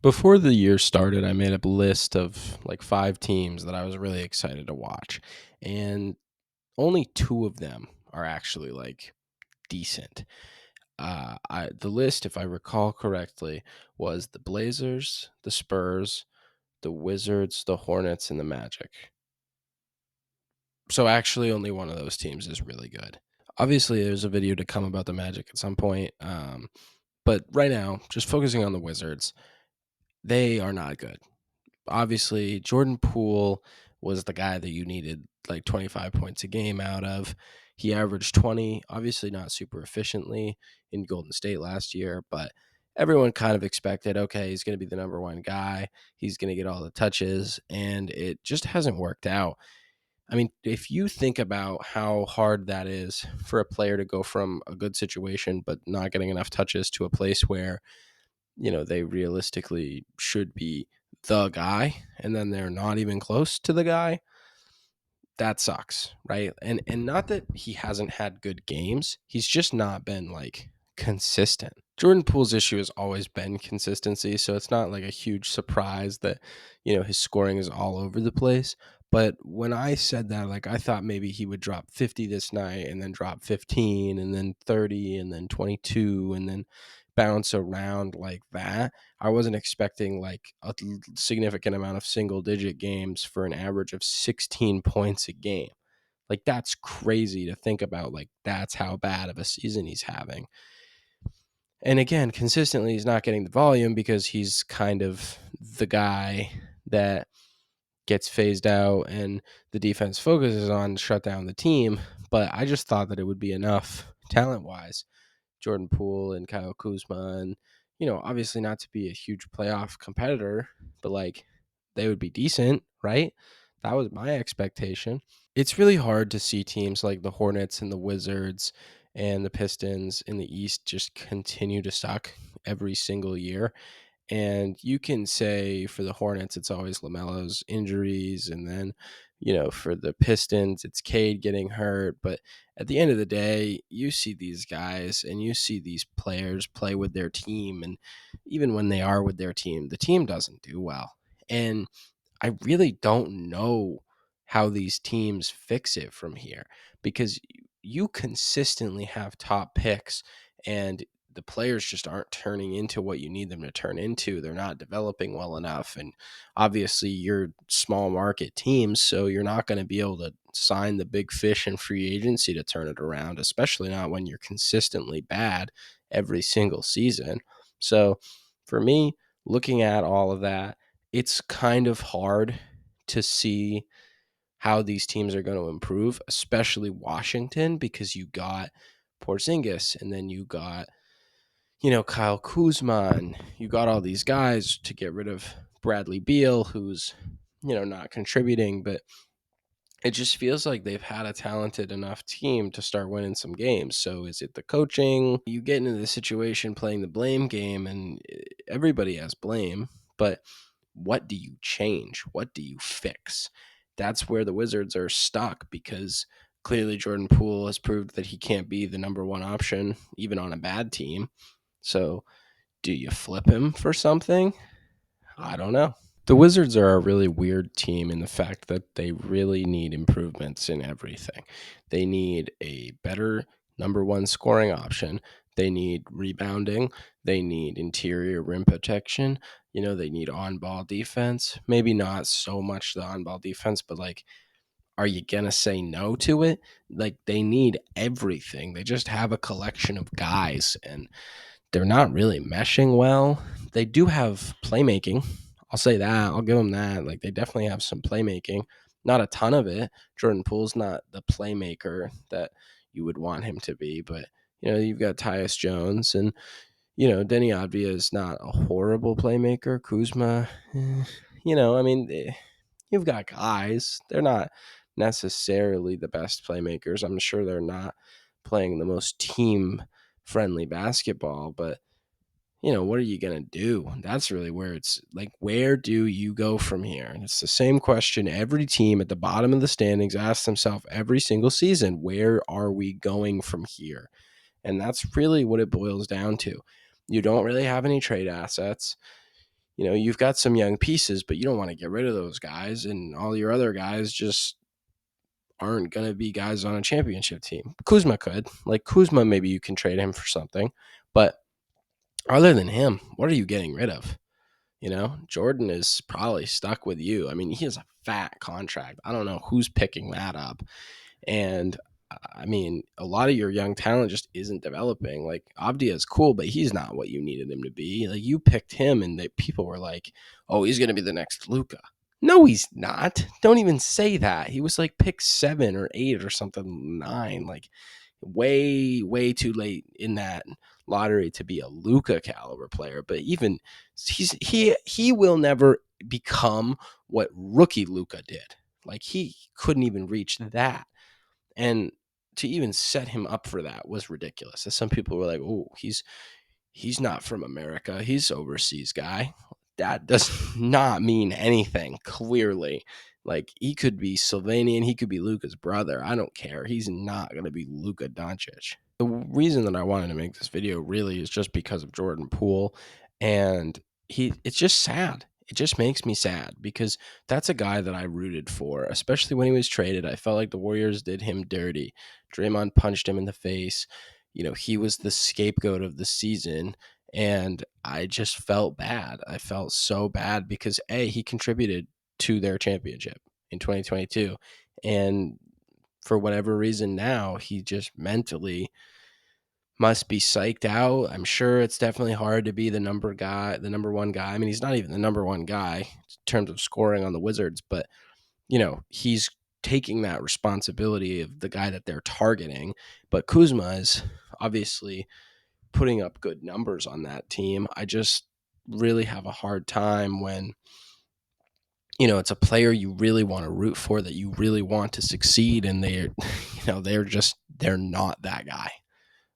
Before the year started, I made a list of like 5 teams that I was really excited to watch, and only 2 of them are actually, like, decent. The list, if I recall correctly, was the Blazers, the Spurs, the Wizards, the Hornets, and the Magic. So, actually, only one of those teams is really good. Obviously, there's a video to come about the Magic at some point, but right now, just focusing on the Wizards, they are not good. Obviously, Jordan Poole was the guy that you needed like 25 points a game out of. He averaged 20, obviously not super efficiently in Golden State last year, but everyone kind of expected, okay, he's going to be the number one guy. He's going to get all the touches, and it just hasn't worked out. I mean, if you think about how hard that is for a player to go from a good situation but not getting enough touches to a place where they realistically should be the guy and then they're not even close to the guy, that sucks, right? And not that he hasn't had good games, he's just not been like consistent. Jordan Poole's issue has always been consistency, so it's not like a huge surprise that his scoring is all over the place. But when I said that, like I thought maybe he would drop 50 this night and then drop 15 and then 30 and then 22 and then bounce around like that. I wasn't expecting like a significant amount of single digit games for an average of 16 points a game. Like that's crazy to think about. Like that's how bad of a season he's having. And again, consistently he's not getting the volume because he's kind of the guy that gets phased out and the defense focuses on to shut down the team. But I just thought that it would be enough talent wise. Jordan Poole and Kyle Kuzma, and obviously not to be a huge playoff competitor, but like they would be decent, right? That was my expectation. It's really hard to see teams like the Hornets and the Wizards and the Pistons in the East just continue to suck every single year. And you can say for the Hornets, it's always LaMelo's injuries. And then, for the Pistons, it's Cade getting hurt. But at the end of the day, you see these guys and you see these players play with their team. And even when they are with their team, the team doesn't do well. And I really don't know how these teams fix it from here because you consistently have top picks and the players just aren't turning into what you need them to turn into. They're not developing well enough. And obviously, you're small market teams, so you're not going to be able to sign the big fish in free agency to turn it around, especially not when you're consistently bad every single season. So for me, looking at all of that, it's kind of hard to see how these teams are going to improve, especially Washington, because you got Porzingis and then you got, Kyle Kuzma and you got all these guys to get rid of Bradley Beal, who's, not contributing, but it just feels like they've had a talented enough team to start winning some games. So is it the coaching? You get into the situation playing the blame game and everybody has blame, but what do you change? What do you fix? That's where the Wizards are stuck because clearly Jordan Poole has proved that he can't be the number one option, even on a bad team. So do you flip him for something? I don't know. The Wizards are a really weird team in the fact that they really need improvements in everything. They need a better number one scoring option. They need rebounding. They need interior rim protection. They need on ball defense. Maybe not so much the on ball defense, but like, are you going to say no to it? Like, they need everything. They just have a collection of guys, and they're not really meshing well. They do have playmaking. I'll say that. I'll give them that. Like they definitely have some playmaking. Not a ton of it. Jordan Poole's not the playmaker that you would want him to be, but you've got Tyus Jones and Denny Advia is not a horrible playmaker. Kuzma, I mean, you've got guys. They're not necessarily the best playmakers. I'm sure they're not playing the most team friendly basketball, but what are you going to do? That's really where it's like, where do you go from here? And it's the same question every team at the bottom of the standings asks themselves every single season. Where are we going from here? And that's really what it boils down to. You don't really have any trade assets. you've got some young pieces, but you don't want to get rid of those guys, and all your other guys just aren't going to be guys on a championship team. Kuzma could. Like Kuzma, maybe you can trade him for something. But other than him, what are you getting rid of? Jordan is probably stuck with you. I mean, he has a fat contract. I don't know who's picking that up. And I mean, a lot of your young talent just isn't developing. Like Abdia is cool, but he's not what you needed him to be. Like you picked him, and people were like, "Oh, he's gonna be the next Luca." No, he's not. Don't even say that. He was like pick 7 or 8 or something 9. Like way, way too late in that lottery to be a Luca caliber player. But even he will never become what rookie Luca did. Like he couldn't even reach that. And to even set him up for that was ridiculous. As some people were like, "Oh, he's not from America. He's overseas guy." That does not mean anything, clearly. Like he could be Slovenian, he could be Luka's brother. I don't care. He's not going to be Luka Doncic. The reason that I wanted to make this video really is just because of Jordan Poole, and it's just sad. It just makes me sad because that's a guy that I rooted for, especially when he was traded. I felt like the Warriors did him dirty. Draymond punched him in the face. He was the scapegoat of the season, and I just felt bad. I felt so bad because he contributed to their championship in 2022, and for whatever reason now he just mentally must be psyched out. I'm sure it's definitely hard to be the number one guy. I mean, he's not even the number one guy in terms of scoring on the Wizards, but he's taking that responsibility of the guy that they're targeting. But Kuzma is obviously putting up good numbers on that team. I just really have a hard time when it's a player you really want to root for, that you really want to succeed, and they're not that guy.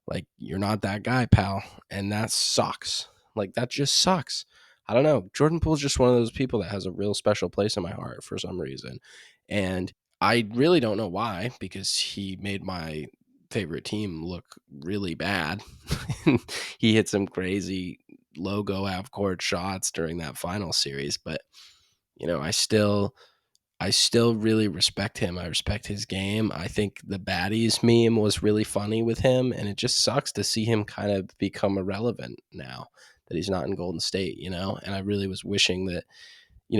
Like, you're not that guy, pal. And that sucks. Like, that just sucks. I don't know. Jordan Poole's just one of those people that has a real special place in my heart for some reason. And I really don't know why, because he made my favorite team look really bad. He hit some crazy logo half court shots during that final series. But, I still really respect him. I respect his game. I think the baddies meme was really funny with him, and it just sucks to see him kind of become irrelevant now that he's not in Golden State, And I really was wishing that,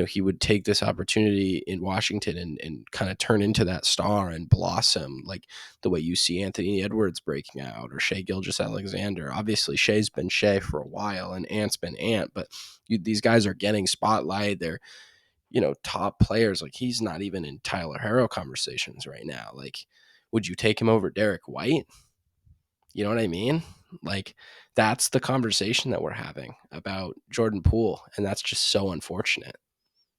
he would take this opportunity in Washington and kind of turn into that star and blossom, like the way you see Anthony Edwards breaking out or Shai Gilgeous-Alexander. Obviously, Shai's been Shai for a while and Ant's been Ant, but these guys are getting spotlight. They're top players. Like, he's not even in Tyler Herro conversations right now. Like, would you take him over Derek White? You know what I mean? Like, that's the conversation that we're having about Jordan Poole, and that's just so unfortunate.